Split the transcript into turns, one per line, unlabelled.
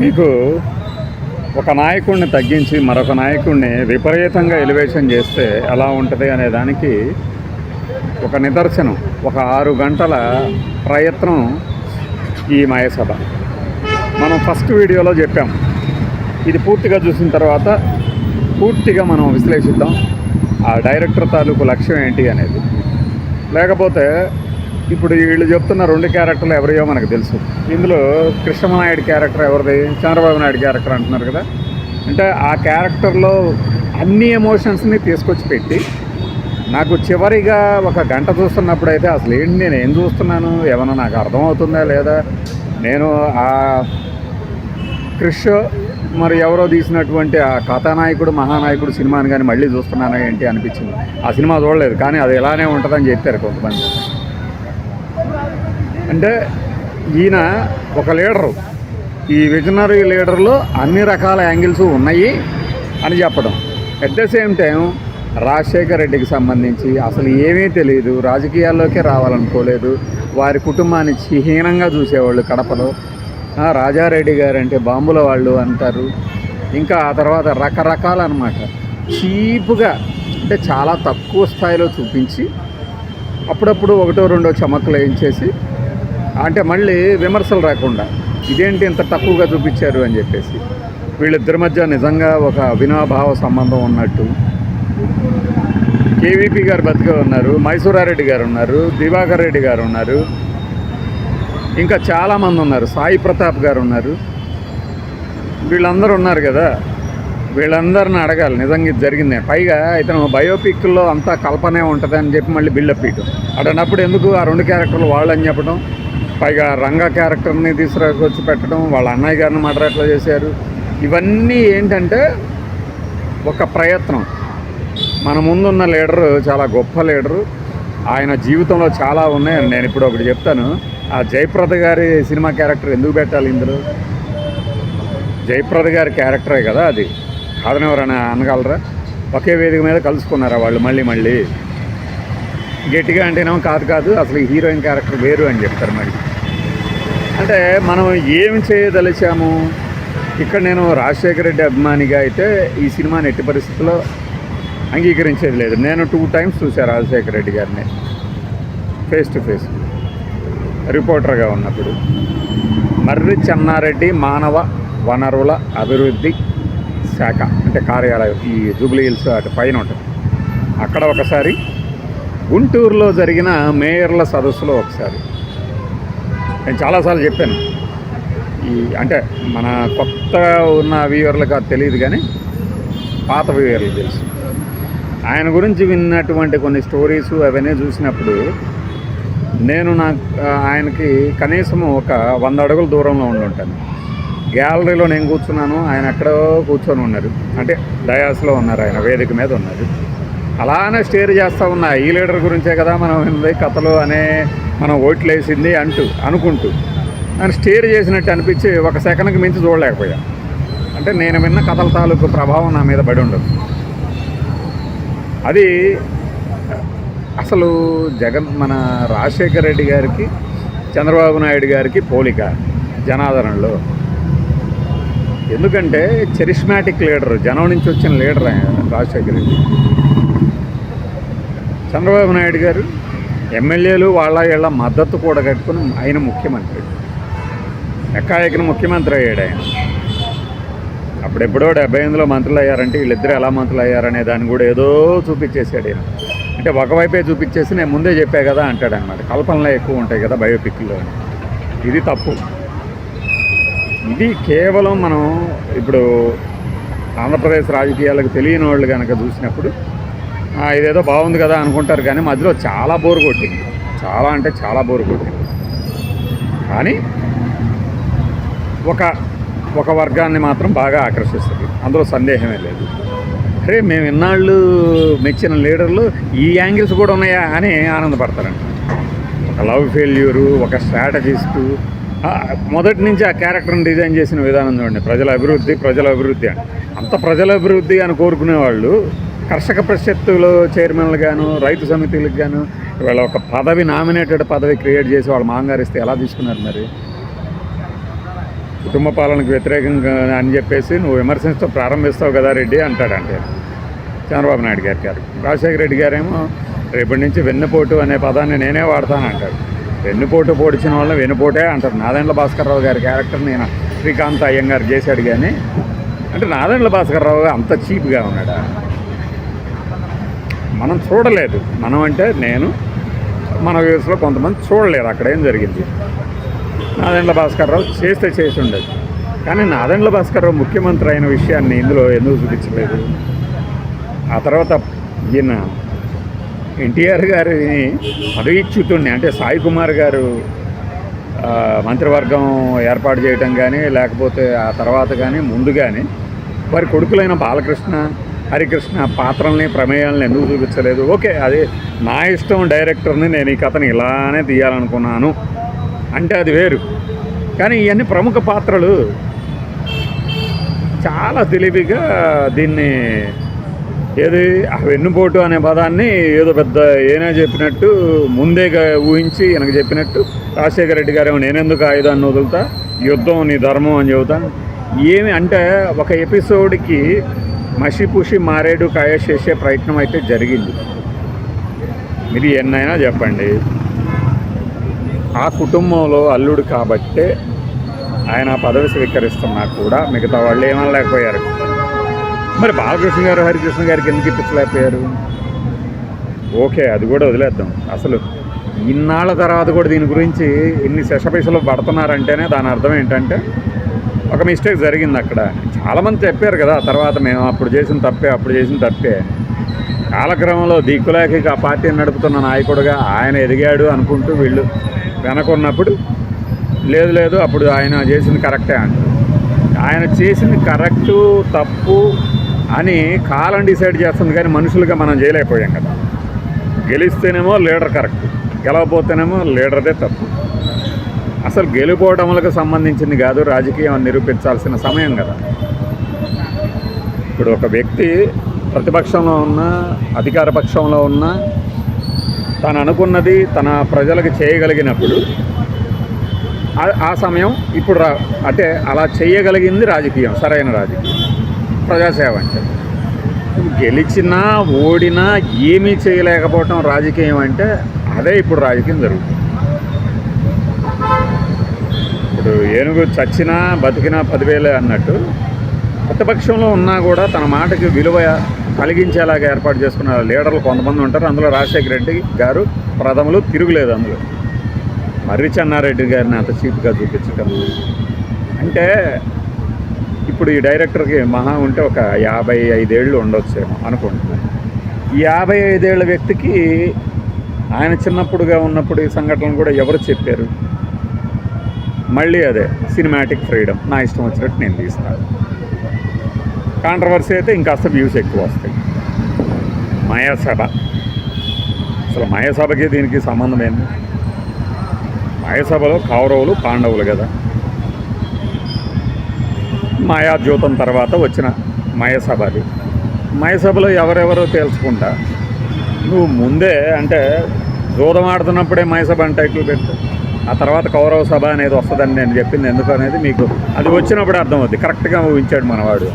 మీకు ఒక నాయకుడిని తగ్గించి మరొక నాయకుడిని విపరీతంగా ఎలివేషన్ చేస్తే ఎలా ఉంటుంది అనే దానికి ఒక నిదర్శనం, ఒక 6 గంటల ప్రయత్నం ఈ మాయసభ. మనం ఫస్ట్ వీడియోలో చెప్పాం, ఇది పూర్తిగా చూసిన తర్వాత పూర్తిగా మనం విశ్లేషిద్దాం ఆ డైరెక్టర్ తాలూకు లక్ష్యం ఏంటి అనేది. లేకపోతే ఇప్పుడు వీళ్ళు చెప్తున్న 2 క్యారెక్టర్లు ఎవరియో మనకు తెలుసు. ఇందులో కృష్ణనాయుడు క్యారెక్టర్ ఎవరిది? చంద్రబాబు నాయుడు క్యారెక్టర్ అంటున్నారు కదా. అంటే ఆ క్యారెక్టర్లో అన్ని ఎమోషన్స్ని తీసుకొచ్చి పెట్టి నాకు చివరిగా ఒక గంట చూస్తున్నప్పుడు అయితే అసలు ఏంటి, నేను ఏం చూస్తున్నాను, ఏమన్నా నాకు అర్థమవుతుందా లేదా, నేను ఆ క్రిష్ మరి ఎవరో తీసినటువంటి ఆ కథానాయకుడు మహానాయకుడు సినిమాని కానీ మళ్ళీ చూస్తున్నానా ఏంటి అనిపించింది. ఆ సినిమా చూడలేదు కానీ అది ఎలానే ఉంటుందని చెప్పారు కొంతమంది. అంటే ఈయన ఒక లీడరు, ఈ విజనరీ లీడర్లో అన్ని రకాల యాంగిల్స్ ఉన్నాయి అని చెప్పడం. At the same time Rajasekhar రెడ్డికి సంబంధించి అసలు ఏమీ తెలియదు, రాజకీయాల్లోకే రావాలనుకోలేదు, వారి కుటుంబాన్ని హీనంగా చూసేవాళ్ళు కడపలో. రాజారెడ్డి గారు అంటే బాంబుల వాళ్ళు అంటారు. ఇంకా ఆ తర్వాత రకరకాల అనమాట చీపుగా, అంటే చాలా తక్కువ స్థాయిలో చూపించి అప్పుడప్పుడు 1-2 చమక్కులు వేయించేసి, అంటే మళ్ళీ విమర్శలు రాకుండా ఇదేంటి ఇంత తక్కువగా చూపించారు అని చెప్పేసి. వీళ్ళిద్దరి మధ్య నిజంగా ఒక అవినాభావ సంబంధం ఉన్నట్టు. కేవీపీ గారు బతికే ఉన్నారు, మైసూరారెడ్డి గారు ఉన్నారు, దివాకర్ రెడ్డి గారు ఉన్నారు, ఇంకా చాలామంది ఉన్నారు, సాయి ప్రతాప్ గారు ఉన్నారు. వీళ్ళందరూ ఉన్నారు కదా, వీళ్ళందరిని అడగాలి నిజంగా ఇది జరిగిందే. పైగా ఇతను బయోపిక్లో అంతా కల్పనే ఉంటుంది అని చెప్పి మళ్ళీ బిల్డప్ ఇవ్వడం. అటన్నప్పుడు ఎందుకు ఆ 2 క్యారెక్టర్లు వాళ్ళని చెప్పడం, పైగా రంగ క్యారెక్టర్ని తీసుకొచ్చి పెట్టడం, వాళ్ళ అన్నయ్య గారిని మర్డర్ ఎట్లా చేశారు, ఇవన్నీ ఏంటంటే ఒక ప్రయత్నం. మన ముందున్న లీడరు చాలా గొప్ప లీడరు, ఆయన జీవితంలో చాలా ఉన్నాయి. నేను ఇప్పుడు ఒకటి చెప్తాను. ఆ జయప్రద గారి సినిమా క్యారెక్టర్ ఎందుకు పెట్టాలి ఇందులో? జయప్రద గారి క్యారెక్టరే కదా అది, కాదని ఎవరైనా అనగలరా? ఒకే వేదిక మీద కలుసుకున్నారా వాళ్ళు మళ్ళీ గట్టిగా అంటేనేమో కాదు అసలు ఈ హీరోయిన్ క్యారెక్టర్ వేరు అని చెప్తారు. మరి అంటే మనం ఏం చేయదలిచాము ఇక్కడ? నేను రాజశేఖర రెడ్డి అభిమానిగా అయితే ఈ సినిమాని ఎట్టి పరిస్థితుల్లో అంగీకరించేది లేదు. నేను 2 times చూశాను రాజశేఖర రెడ్డి గారిని ఫేస్ టు ఫేస్ రిపోర్టర్గా ఉన్నప్పుడు. మర్రి చెన్నారెడ్డి మానవ వనరుల అభివృద్ధి శాఖ అంటే కార్యాలయం ఈ జూబ్లీ హిల్స్ అటు పైన ఉంటుంది. అక్కడ ఒకసారి, గుంటూరులో జరిగిన మేయర్ల సదస్సులో ఒకసారి. నేను చాలాసార్లు చెప్పాను, ఈ అంటే మన కొత్త ఉన్న వ్యూవర్లకు అది తెలియదు కానీ పాత వ్యూవర్లు తెలుసు. ఆయన గురించి విన్నటువంటి కొన్ని స్టోరీస్ అవన్నీ చూసినప్పుడు నేను ఆయనకి కనీసం ఒక 100 అడుగుల దూరంలో ఉండి ఉంటాను. గ్యాలరీలో నేను కూర్చున్నాను, ఆయన ఎక్కడో కూర్చొని ఉన్నారు, అంటే డయాస్లో ఉన్నారు, ఆయన వేదిక మీద ఉన్నారు. అలానే స్టేర్ చేస్తూ ఉన్నా, ఈ లీడర్ గురించే కదా మనం విన్నది కథలు అనే మనం ఓట్లు వేసింది అనుకుంటూ ఆయన స్టేర్ చేసినట్టు అనిపించి 1 సెకండ్కి మించి చూడలేకపోయా. అంటే నేను విన్న కథల తాలూకు ప్రభావం నా మీద పడి ఉండదు. అది అసలు మన రాజశేఖర్ రెడ్డి గారికి చంద్రబాబు నాయుడు గారికి పోలిక జనాదరణలో. ఎందుకంటే చరిష్మాటిక్ లీడర్, జనం నుంచి వచ్చిన లీడర్ రాజశేఖర్ రెడ్డి. చంద్రబాబు నాయుడు గారు ఎమ్మెల్యేలు వీళ్ళ మద్దతు కూడా కట్టుకుని ఆయన ముఖ్యమంత్రి, ఎక్కాయకిన ముఖ్యమంత్రి అయ్యాడు ఆయన. అప్పుడెప్పుడో 78లో మంత్రులు అయ్యారంటే వీళ్ళిద్దరు ఎలా మంత్రులు అయ్యారనే దాన్ని కూడా ఏదో చూపించేసాడు ఆయన. అంటే ఒకవైపే చూపించేసి నేను ముందే చెప్పా కదా అంటాడు అనమాట. కల్పనలో ఎక్కువ ఉంటాయి కదా బయోపిక్లో. ఇది తప్పు. ఇది కేవలం మనం ఇప్పుడు ఆంధ్రప్రదేశ్ రాజకీయాలకు తెలియని వాళ్ళు కనుక చూసినప్పుడు ఇదేదో బాగుంది కదా అనుకుంటారు, కానీ మధ్యలో చాలా బోరు కొట్టింది, చాలా అంటే చాలా బోరు కొట్టింది. కానీ ఒక వర్గాన్ని మాత్రం బాగా ఆకర్షిస్తుంది, అందులో సందేహమే లేదు. అరే మేము ఇన్నాళ్ళు మెచ్చిన లీడర్లు ఈ యాంగిల్స్ కూడా ఉన్నాయా అని ఆనందపడతారంట. ఒక లవ్ ఫెయిల్యూరు, ఒక స్ట్రాటజిస్టు, మొదటి నుంచి ఆ క్యారెక్టర్ని డిజైన్ చేసిన విధానం చూడండి. ప్రజల అభివృద్ధి అని అంత ప్రజల అభివృద్ధి అని కోరుకునేవాళ్ళు కర్షక పరిషత్తులో చైర్మన్లు గాను, రైతు సమితిలకు గాను వీళ్ళ ఒక పదవి, నామినేటెడ్ పదవి క్రియేట్ చేసి వాళ్ళు మాంగారిస్తే ఎలా తీసుకున్నారు? మరి కుటుంబ పాలనకు వ్యతిరేకంగా అని చెప్పేసి నువ్వు విమర్శిస్తూ ప్రారంభిస్తావు కదా రెడ్డి అంటాడంటే చంద్రబాబు నాయుడు గారు. రాజశేఖర రెడ్డి గారేమో రేపటి నుంచి వెన్నుపోటు అనే పదాన్ని నేనే వాడతానంటాడు. వెన్నుపోటు పొడిచిన వాళ్ళని వెన్నుపోటే అంటారు. నాదెండ్ల భాస్కర్రావు గారి క్యారెక్టర్ నేను శ్రీకాంత్ అయ్యంగారు చేశాడు కానీ అంటే నాదెండ్ల భాస్కర్రావు అంత చీప్గా ఉన్నాడా? మనం చూడలేదు. మనం అంటే నేను మన వ్యూస్లో కొంతమంది చూడలేదు అక్కడ ఏం జరిగింది. నాదెండ్ల భాస్కర్రావు చేస్తే చేసి ఉండదు. కానీ నాదెండ్ల భాస్కర్రావు ముఖ్యమంత్రి అయిన విషయాన్ని ఇందులో ఎందుకు చూపించలేదు? ఆ తర్వాత ఈయన ఎన్టీఆర్ గారిని పదవీచ్యుతుడిని అంటే సాయి కుమార్ గారు మంత్రివర్గం ఏర్పాటు చేయటం కానీ లేకపోతే ఆ తర్వాత కానీ ముందు కానీ వారి కొడుకులైన బాలకృష్ణ హరికృష్ణ పాత్రల్ని ప్రమేయాలను ఎందుకు చూపించలేదు? ఓకే, అది నా ఇష్టం, డైరెక్టర్ని నేను ఈ కథని ఇలానే తీయాలనుకున్నాను అంటే అది వేరు. కానీ ఇవన్నీ ప్రముఖ పాత్రలు చాలా తెలివిగా దీన్ని ఏది వెన్నుపోటు అనే పదాన్ని ఏదో పెద్ద ఏనా చెప్పినట్టు ముందేగా ఊహించి వెనక చెప్పినట్టు రాజశేఖర రెడ్డి గారేమో నేనెందుకు ఆయుధాన్ని వదులుతా, యుద్ధం నీ ధర్మం అని చెబుతా. ఏమి అంటే ఒక ఎపిసోడ్కి మషిపుషి మారేడు కాయ చేసే ప్రయత్నం అయితే జరిగింది. మీరు ఎన్నైనా చెప్పండి, ఆ కుటుంబంలో అల్లుడు కాబట్టే ఆయన పదవి స్వీకరిస్తున్నా కూడా మిగతా వాళ్ళు ఏమనలేకపోయారు. మరి బాలకృష్ణ గారు హరికృష్ణ గారికి ఎందుకు ఇప్పించలేకపోయారు? ఓకే, అది కూడా వదిలేద్దాం. అసలు ఇన్నాళ్ళ తర్వాత కూడా దీని గురించి ఇన్ని శశపిశలు పడుతున్నారంటేనే దాని అర్థం ఏంటంటే ఒక మిస్టేక్ జరిగింది అక్కడ. చాలామంది చెప్పారు కదా తర్వాత మేము అప్పుడు చేసిన తప్పే. కాలక్రమంలో దిక్కులేక ఆ పార్టీని నడుపుతున్న నాయకుడుగా ఆయన ఎదిగాడు అనుకుంటూ వీళ్ళు వెనకున్నప్పుడు లేదు అప్పుడు ఆయన చేసింది కరెక్టే అంటారు. ఆయన చేసింది కరెక్టు తప్పు అని కాలం డిసైడ్ చేస్తుంది కానీ మనుషులుగా మనం చేయలేకపోయాం కదా. గెలిస్తేనేమో లీడర్ కరెక్ట్, గెలవపోతేనేమో లీడర్దే తప్పు. అసలు గెలుపోవటములకు సంబంధించింది కాదు, రాజకీయం నిరూపించాల్సిన సమయం కదా. ఇప్పుడు ఒక వ్యక్తి ప్రతిపక్షంలో ఉన్నా అధికార పక్షంలో ఉన్నా తను అనుకున్నది తన ప్రజలకు చేయగలిగినప్పుడు ఆ సమయం ఇప్పుడు అంటే అలా చేయగలిగింది రాజకీయం, సరైన రాజకీయం, ప్రజాసేవ అంటే. గెలిచినా ఓడినా ఏమీ చేయలేకపోవటం రాజకీయం అంటే అదే ఇప్పుడు రాజకీయం జరుగుతుంది. ఇప్పుడు ఏనుగు చచ్చినా బతికినా 10,000 అన్నట్టు ప్రతిపక్షంలో ఉన్నా కూడా తన మాటకి విలువ కలిగించేలాగా ఏర్పాటు చేసుకున్న లీడర్లు కొంతమంది ఉంటారు. అందులో రాజశేఖర రెడ్డి గారు ప్రథమలు, తిరుగులేదు అందులో. మర్రి చెన్నారెడ్డి గారిని అంత చీప్గా చూపించటం అంటే ఇప్పుడు ఈ డైరెక్టర్కి మహా ఉంటే ఒక 55 ఏళ్ళు ఉండొచ్చేమో అనుకుంటున్నాను. ఈ 55 ఏళ్ల వ్యక్తికి ఆయన చిన్నప్పుడుగా ఉన్నప్పుడు ఈ సంఘటనలు కూడా ఎవరు చెప్పారు? మళ్ళీ అదే సినిమాటిక్ ఫ్రీడమ్, నా ఇష్టం వచ్చినట్టు నేను తీస్తాను. కాంట్రవర్సీ అయితే ఇంకాస్త వ్యూస్ ఎక్కువ వస్తాయి. మాయాసభ, అసలు మాయాసభకి దీనికి సంబంధం ఏంది? మాయాసభలో కౌరవులు పాండవులు కదా. మాయాద్యూతం తర్వాత వచ్చిన మాయాసభ అది. మాయాసభలో ఎవరెవరో తెలుసుకుంటా నువ్వు ముందే అంటే జూదం ఆడుతున్నప్పుడే మాయాసభ అని టైటిల్ పెట్టు. ఆ తర్వాత కౌరవ సభ అనేది వస్తుందని నేను చెప్పింది ఎందుకు అనేది మీకు అది వచ్చినప్పుడు అర్థమవుద్ది. కరెక్ట్గా ఊహించాడు మనవాడు.